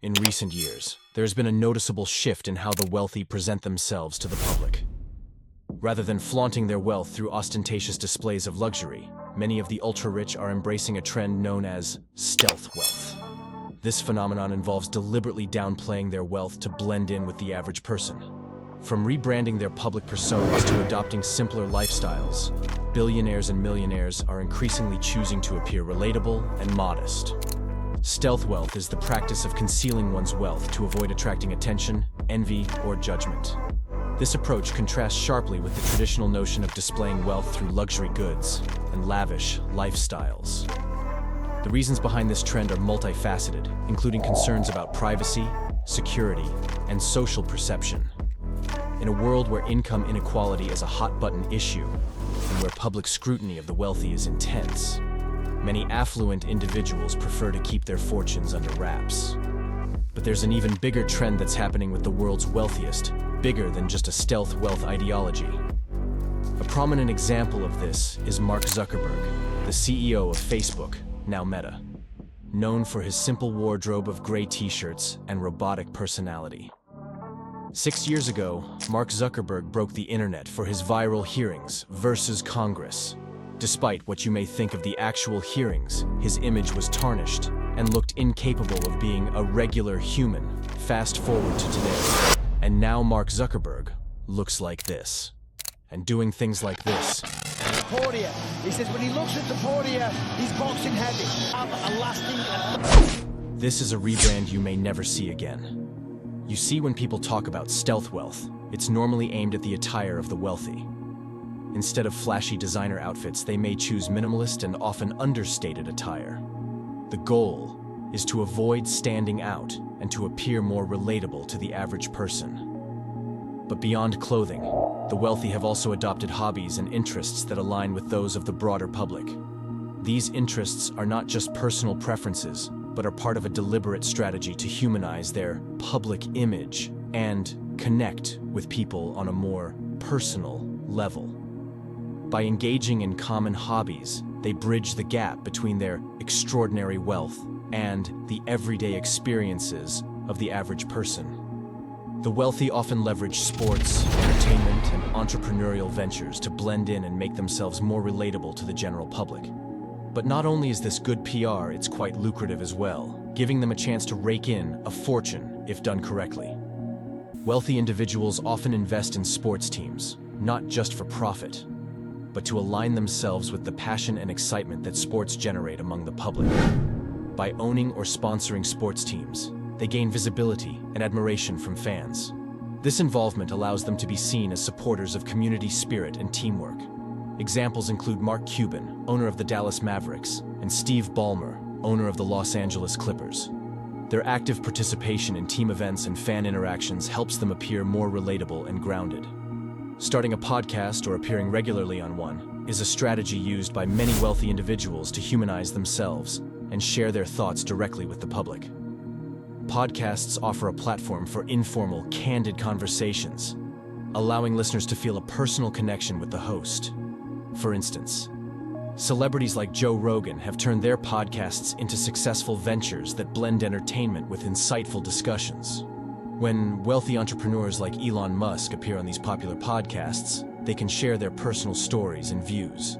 In recent years, there has been a noticeable shift in how the wealthy present themselves to the public. Rather than flaunting their wealth through ostentatious displays of luxury, many of the ultra-rich are embracing a trend known as stealth wealth. This phenomenon involves deliberately downplaying their wealth to blend in with the average person. From rebranding their public personas to adopting simpler lifestyles, billionaires and millionaires are increasingly choosing to appear relatable and modest. Stealth wealth is the practice of concealing one's wealth to avoid attracting attention, envy, or judgment. This approach contrasts sharply with the traditional notion of displaying wealth through luxury goods and lavish lifestyles. The reasons behind this trend are multifaceted, including concerns about privacy, security, and social perception. In a world where income inequality is a hot-button issue, and where public scrutiny of the wealthy is intense, many affluent individuals prefer to keep their fortunes under wraps. But there's an even bigger trend that's happening with the world's wealthiest, bigger than just a stealth wealth ideology. A prominent example of this is Mark Zuckerberg, the CEO of Facebook, now Meta, known for his simple wardrobe of gray t-shirts and robotic personality. 6 years ago, Mark Zuckerberg broke the internet for his viral hearings versus Congress. Despite what you may think of the actual hearings, his image was tarnished and looked incapable of being a regular human. Fast forward to today, and now Mark Zuckerberg looks like this. And doing things like this. Podia. He says when he looks at the Podia, he's boxing heavy. A lasting... This is a rebrand you may never see again. You see, when people talk about stealth wealth, it's normally aimed at the attire of the wealthy. Instead of flashy designer outfits, they may choose minimalist and often understated attire. The goal is to avoid standing out and to appear more relatable to the average person. But beyond clothing, the wealthy have also adopted hobbies and interests that align with those of the broader public. These interests are not just personal preferences, but are part of a deliberate strategy to humanize their public image and connect with people on a more personal level. By engaging in common hobbies, they bridge the gap between their extraordinary wealth and the everyday experiences of the average person. The wealthy often leverage sports, entertainment, and entrepreneurial ventures to blend in and make themselves more relatable to the general public. But not only is this good PR, it's quite lucrative as well, giving them a chance to rake in a fortune if done correctly. Wealthy individuals often invest in sports teams, not just for profit, but to align themselves with the passion and excitement that sports generate among the public. By owning or sponsoring sports teams, they gain visibility and admiration from fans. This involvement allows them to be seen as supporters of community spirit and teamwork. Examples include Mark Cuban, owner of the Dallas Mavericks, and Steve Ballmer, owner of the Los Angeles Clippers. Their active participation in team events and fan interactions helps them appear more relatable and grounded. Starting a podcast or appearing regularly on one is a strategy used by many wealthy individuals to humanize themselves and share their thoughts directly with the public. Podcasts offer a platform for informal, candid conversations, allowing listeners to feel a personal connection with the host. For instance, celebrities like Joe Rogan have turned their podcasts into successful ventures that blend entertainment with insightful discussions. When wealthy entrepreneurs like Elon Musk appear on these popular podcasts, they can share their personal stories and views,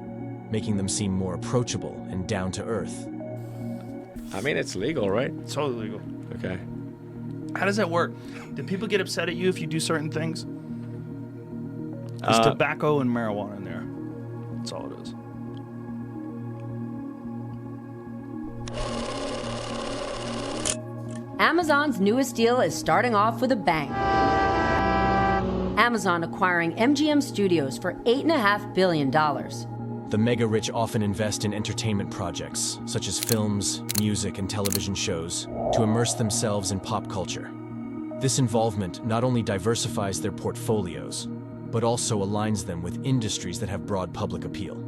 making them seem more approachable and down to earth. I mean, it's legal, right? It's totally legal. Okay. How does that work? Do people get upset at you if you do certain things? There's tobacco and marijuana in there. That's all it is. Amazon's newest deal is starting off with a bang. Amazon acquiring MGM Studios for $8.5 billion. The mega-rich often invest in entertainment projects, such as films, music, and television shows, to immerse themselves in pop culture. This involvement not only diversifies their portfolios, but also aligns them with industries that have broad public appeal.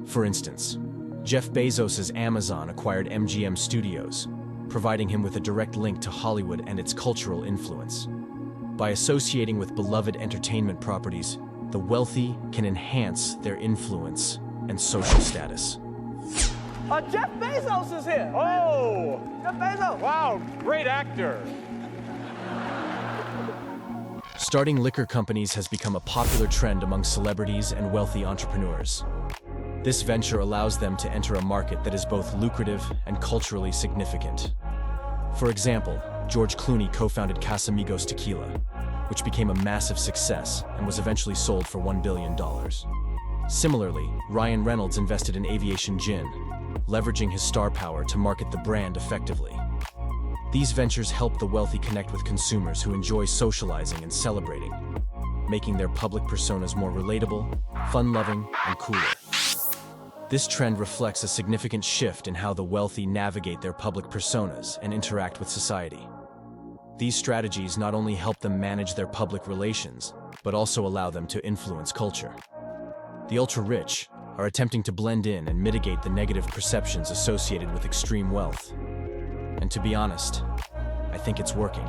For instance, Jeff Bezos's Amazon acquired MGM Studios, providing him with a direct link to Hollywood and its cultural influence. By associating with beloved entertainment properties, the wealthy can enhance their influence and social status. Jeff Bezos is here. Oh, Jeff Bezos. wow, great actor. Starting liquor companies has become a popular trend among celebrities and wealthy entrepreneurs. This venture allows them to enter a market that is both lucrative and culturally significant. For example, George Clooney co-founded Casamigos Tequila, which became a massive success and was eventually sold for $1 billion. Similarly, Ryan Reynolds invested in Aviation Gin, leveraging his star power to market the brand effectively. These ventures help the wealthy connect with consumers who enjoy socializing and celebrating, making their public personas more relatable, fun-loving, and cooler. This trend reflects a significant shift in how the wealthy navigate their public personas and interact with society. These strategies not only help them manage their public relations, but also allow them to influence culture. The ultra-rich are attempting to blend in and mitigate the negative perceptions associated with extreme wealth. And to be honest, I think it's working.